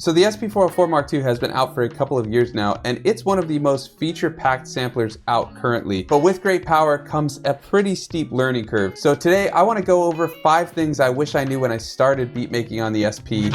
So the SP404 Mark II has been out for a couple of years now, and it's one of the most feature-packed samplers out currently. But with great power comes a pretty steep learning curve. So today I want to go over 5 things I wish I knew when I started beat making on the SP.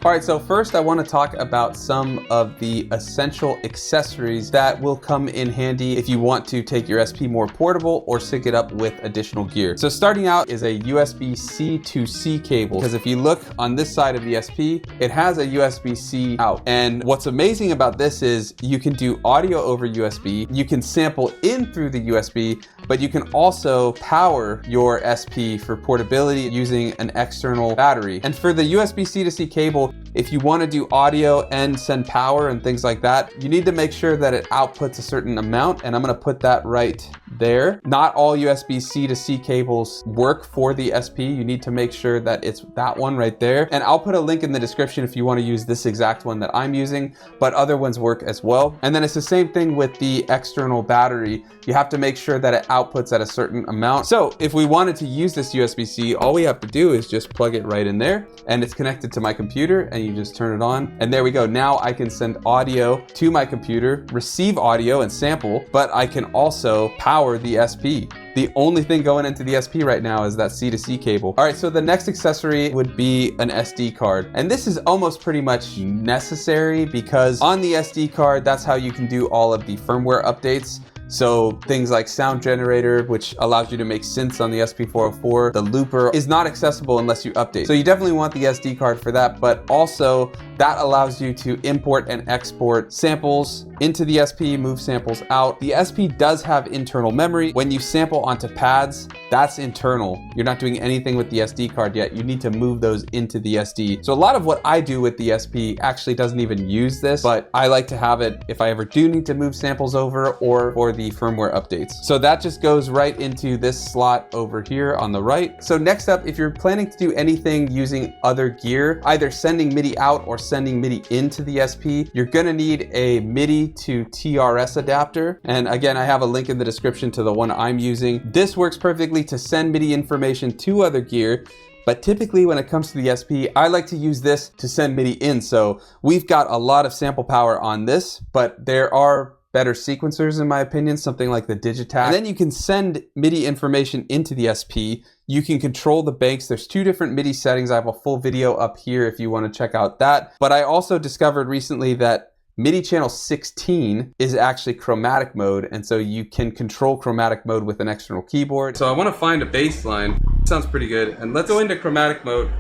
Alright, so first I want to talk about some of the essential accessories that will come in handy if you want to take your SP more portable or sync it up with additional gear. So starting out is a USB-C to C cable, because if you look on this side of the SP, it has a USB-C out. And what's amazing about this is you can do audio over USB, you can sample in through the USB, but you can also power your SP for portability using an external battery. And for the USB-C to C cable, if you want to do audio and send power and things like that, you need to make sure that it outputs a certain amount, and I'm going to put that right there. Not all USB-C to C cables work for the SP. You need to make sure that it's that one right there. And I'll put a link in the description if you want to use this exact one that I'm using, but other ones work as well. And then it's the same thing with the external battery. You have to make sure that it outputs at a certain amount. So if we wanted to use this USB-C, all we have to do is just plug it right in there, and it's connected to my computer, and you just turn it on, and there we go. Now I can send audio to my computer, receive audio and sample, but I can also power the SP. The only thing going into the SP right now is that C to C cable. All right, so the next accessory would be an SD card. And this is almost pretty much necessary because on the SD card, that's how you can do all of the firmware updates. So things like sound generator, which allows you to make synths on the SP404, the looper is not accessible unless you update. So you definitely want the SD card for that, but also that allows you to import and export samples into the SP, move samples out. The SP does have internal memory. When you sample onto pads, that's internal. You're not doing anything with the SD card yet. You need to move those into the SD. So a lot of what I do with the SP actually doesn't even use this, but I like to have it if I ever do need to move samples over or for the firmware updates. So that just goes right into this slot over here on the right. So next up, if you're planning to do anything using other gear, either sending MIDI out or sending MIDI into the SP, you're gonna need a MIDI to TRS adapter. And again, I have a link in the description to the one I'm using. This works perfectly to send MIDI information to other gear, but typically when it comes to the SP, I like to use this to send MIDI in. So we've got a lot of sample power on this, but there are better sequencers in my opinion, something like the Digitac. And then you can send MIDI information into the SP. You can control the banks. There's 2 different MIDI settings. I have a full video up here if you want to check out that. But I also discovered recently that MIDI channel 16 is actually chromatic mode, and so you can control chromatic mode with an external keyboard. So I want to find a bass line. Sounds pretty good. And let's go into chromatic mode,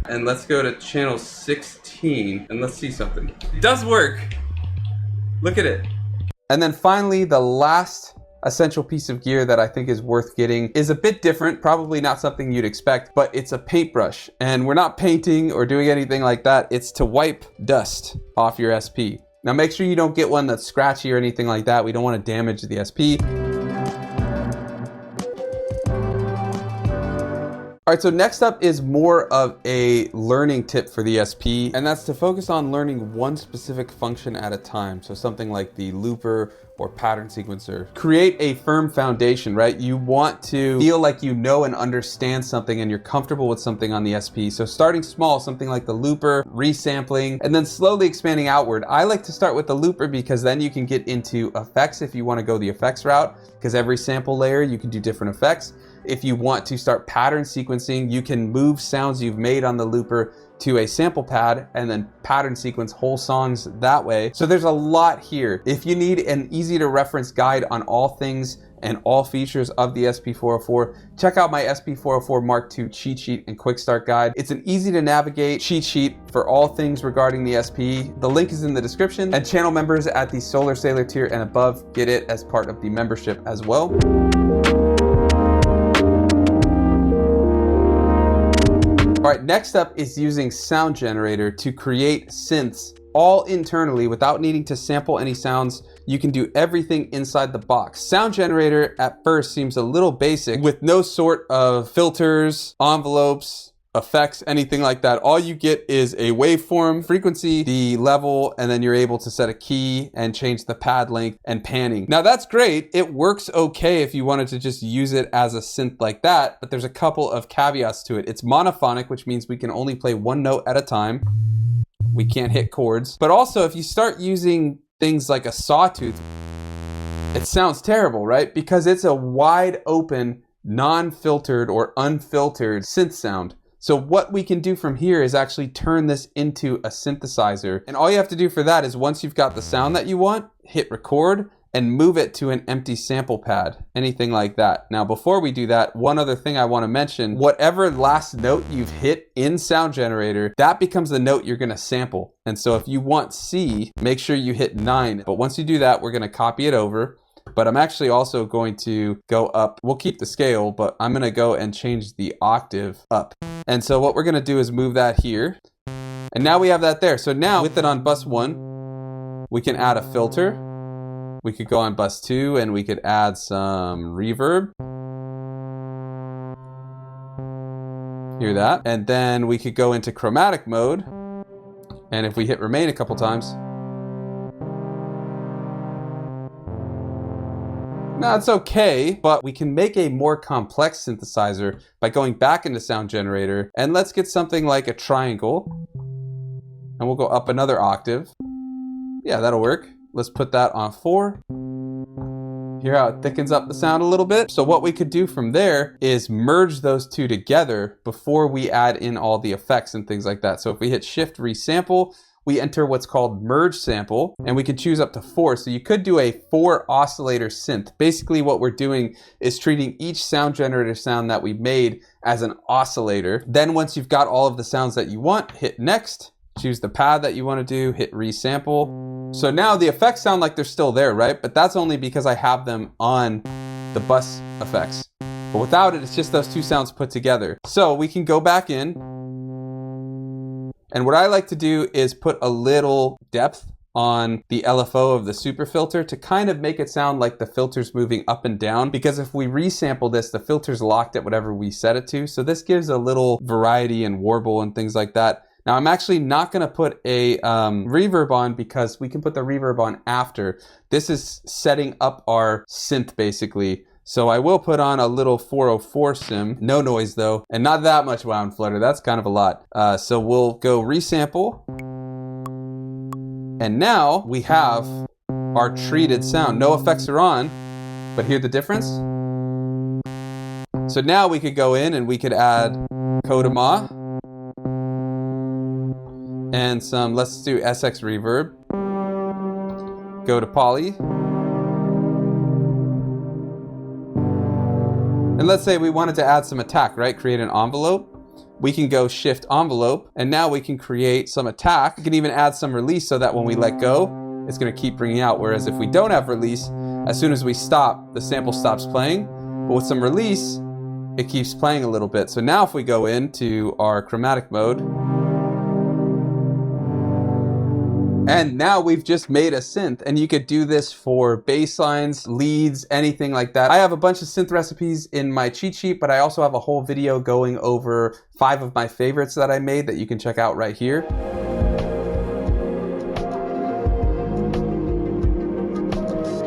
and let's go to channel 16, and let's see something. It does work. Look at it. And then finally, the last essential piece of gear that I think is worth getting is a bit different, probably not something you'd expect, but it's a paintbrush. And we're not painting or doing anything like that. It's to wipe dust off your SP. Now make sure you don't get one that's scratchy or anything like that. We don't want to damage the SP. All right, so next up is more of a learning tip for the SP, and that's to focus on learning one specific function at a time. So something like the looper or pattern sequencer. Create a firm foundation, right? You want to feel like you know and understand something and you're comfortable with something on the SP. So starting small, something like the looper, resampling, and then slowly expanding outward. I like to start with the looper because then you can get into effects if you want to go the effects route, because every sample layer you can do different effects. If you want to start pattern sequencing, you can move sounds you've made on the looper to a sample pad and then pattern sequence whole songs that way. So there's a lot here. If you need an easy to reference guide on all things and all features of the SP404, check out my SP404 Mark II cheat sheet and quick start guide. It's an easy to navigate cheat sheet for all things regarding the SP. The link is in the description, and channel members at the Solar Sailor tier and above get it as part of the membership as well. All right, next up is using sound generator to create synths all internally without needing to sample any sounds. You can do everything inside the box. Sound generator at first seems a little basic with no sort of filters, envelopes, effects, anything like that. All you get is a waveform, frequency, the level, and then you're able to set a key and change the pad length and panning. Now that's great. It works okay if you wanted to just use it as a synth like that, but there's a couple of caveats to it. It's monophonic, which means we can only play one note at a time. We can't hit chords. But also, if you start using things like a sawtooth, it sounds terrible, right? Because it's a wide open, non-filtered or unfiltered synth sound. So what we can do from here is actually turn this into a synthesizer. And all you have to do for that is once you've got the sound that you want, hit record and move it to an empty sample pad, anything like that. Now, before we do that, one other thing I want to mention, whatever last note you've hit in Sound Generator, that becomes the note you're gonna sample. And so if you want C, make sure you hit 9. But once you do that, we're gonna copy it over. But I'm actually also going to go up. We'll keep the scale, but I'm gonna go and change the octave up. And so what we're gonna do is move that here. And now we have that there. So now with it on bus 1, we can add a filter. We could go on bus 2 and we could add some reverb. Hear that? And then we could go into chromatic mode. And if we hit remain a couple times. Now it's okay, but we can make a more complex synthesizer by going back into Sound Generator. And let's get something like a triangle. And we'll go up another octave. Yeah, that'll work. Let's put that on 4. Hear how it thickens up the sound a little bit? So what we could do from there is merge those two together before we add in all the effects and things like that. So if we hit Shift Resample, we enter what's called merge sample, and we can choose up to 4. So you could do a 4 oscillator synth. Basically what we're doing is treating each Sound Generator sound that we made as an oscillator. Then once you've got all of the sounds that you want, hit next. Choose the pad that you want to do, hit resample. So now the effects sound like they're still there, right? But that's only because I have them on the bus effects. But without it, it's just those two sounds put together. So we can go back in. And what I like to do is put a little depth on the LFO of the super filter to kind of make it sound like the filter's moving up and down, because if we resample this, the filter's locked at whatever we set it to. So this gives a little variety and warble and things like that. Now I'm actually not gonna put a reverb on because we can put the reverb on after. This is setting up our synth basically. So I will put on a little 404 sim, no noise though, and not that much wow and flutter, that's kind of a lot. So we'll go resample. And now we have our treated sound. No effects are on, but hear the difference? So now we could go in and we could add Kodama. And some, let's do SX reverb. Go to poly. And let's say we wanted to add some attack, right? Create an envelope. We can go shift envelope, and now we can create some attack. We can even add some release so that when we let go, it's gonna keep bringing out. Whereas if we don't have release, as soon as we stop, the sample stops playing. But with some release, it keeps playing a little bit. So now if we go into our chromatic mode, and now we've just made a synth, and you could do this for bass lines, leads, anything like that. I have a bunch of synth recipes in my cheat sheet, but I also have a whole video going over 5 of my favorites that I made that you can check out right here.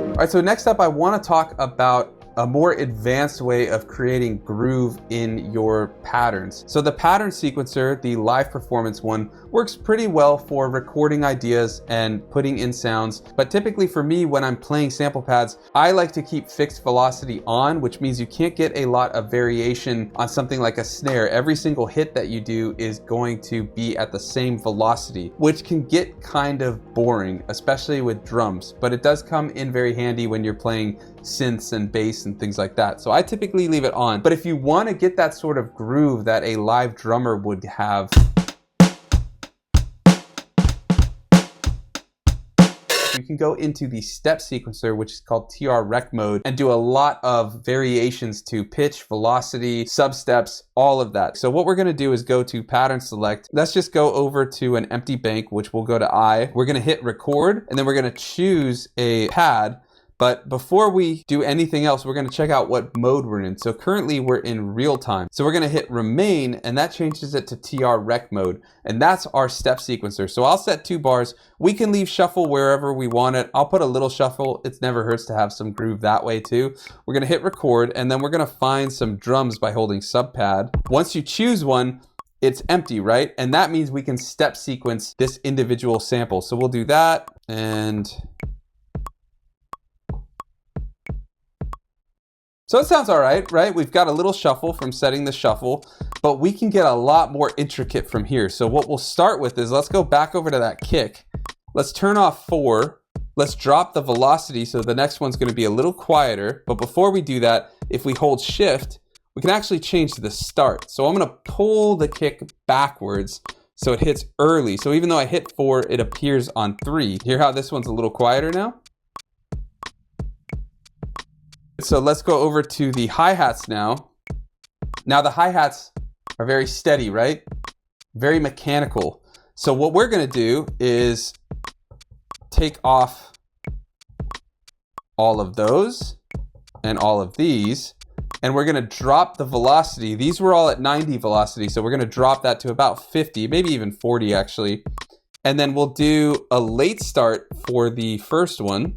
All right, so next up I want to talk about a more advanced way of creating groove in your patterns. So the pattern sequencer, the live performance one, works pretty well for recording ideas and putting in sounds. But typically for me, when I'm playing sample pads, I like to keep fixed velocity on, which means you can't get a lot of variation on something like a snare. Every single hit that you do is going to be at the same velocity, which can get kind of boring, especially with drums. But it does come in very handy when you're playing synths and bass and things like that. So I typically leave it on. But if you want to get that sort of groove that a live drummer would have, you can go into the step sequencer, which is called TR Rec mode, and do a lot of variations to pitch, velocity, substeps, all of that. So what we're gonna do is go to pattern select. Let's just go over to an empty bank, which we'll go to I. We're gonna hit record, and then we're gonna choose a pad. But before we do anything else, we're gonna check out what mode we're in. So currently we're in real time. So we're gonna hit remain, and that changes it to TR rec mode. And that's our step sequencer. So I'll set 2 bars. We can leave shuffle wherever we want it. I'll put a little shuffle. It never hurts to have some groove that way too. We're gonna hit record, and then we're gonna find some drums by holding sub pad. Once you choose one, it's empty, right? And that means we can step sequence this individual sample. So we'll do that, and so it sounds all right, right? We've got a little shuffle from setting the shuffle, but we can get a lot more intricate from here. So what we'll start with is, let's go back over to that kick. Let's turn off 4. Let's drop the velocity, so the next one's gonna be a little quieter. But before we do that, if we hold shift, we can actually change the start. So I'm gonna pull the kick backwards so it hits early. So even though I hit 4, it appears on 3. Hear how this one's a little quieter now? So let's go over to the hi-hats now. Now the hi-hats are very steady, right? Very mechanical. So what we're gonna do is take off all of those and all of these, and we're gonna drop the velocity. These were all at 90 velocity, so we're gonna drop that to about 50, maybe even 40 actually. And then we'll do a late start for the first one.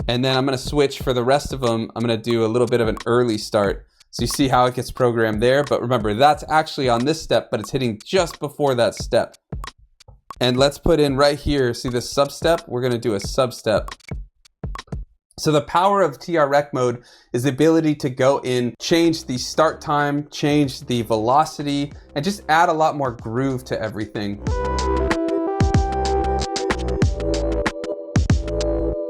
And then I'm gonna switch for the rest of them. I'm gonna do a little bit of an early start. So you see how it gets programmed there, but remember, that's actually on this step, but it's hitting just before that step. And let's put in right here, see this sub-step? We're gonna do a sub-step. So the power of TR rec mode is the ability to go in, change the start time, change the velocity, and just add a lot more groove to everything.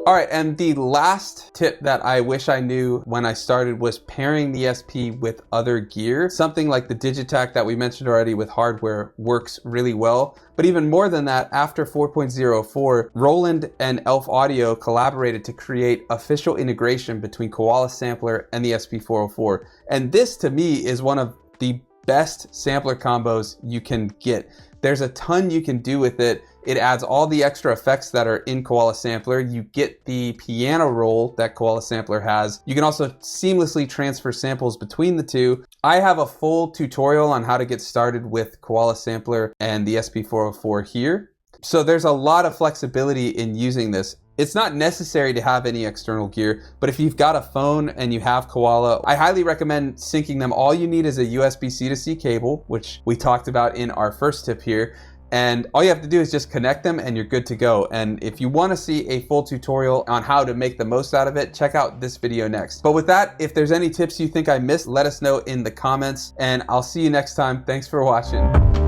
All right, and the last tip that I wish I knew when I started was pairing the SP with other gear. Something like the Digitac that we mentioned already with hardware works really well. But even more than that, after 4.04, Roland and Elf Audio collaborated to create official integration between Koala Sampler and the SP404. And this, to me, is one of the best sampler combos you can get. There's a ton you can do with it. It adds all the extra effects that are in Koala Sampler. You get the piano roll that Koala Sampler has. You can also seamlessly transfer samples between the two. I have a full tutorial on how to get started with Koala Sampler and the SP404 here. So there's a lot of flexibility in using this. It's not necessary to have any external gear, but if you've got a phone and you have Koala, I highly recommend syncing them. All you need is a USB-C to C cable, which we talked about in our first tip here. And all you have to do is just connect them and you're good to go. And if you want to see a full tutorial on how to make the most out of it, check out this video next. But with that, if there's any tips you think I missed, let us know in the comments, and I'll see you next time. Thanks for watching.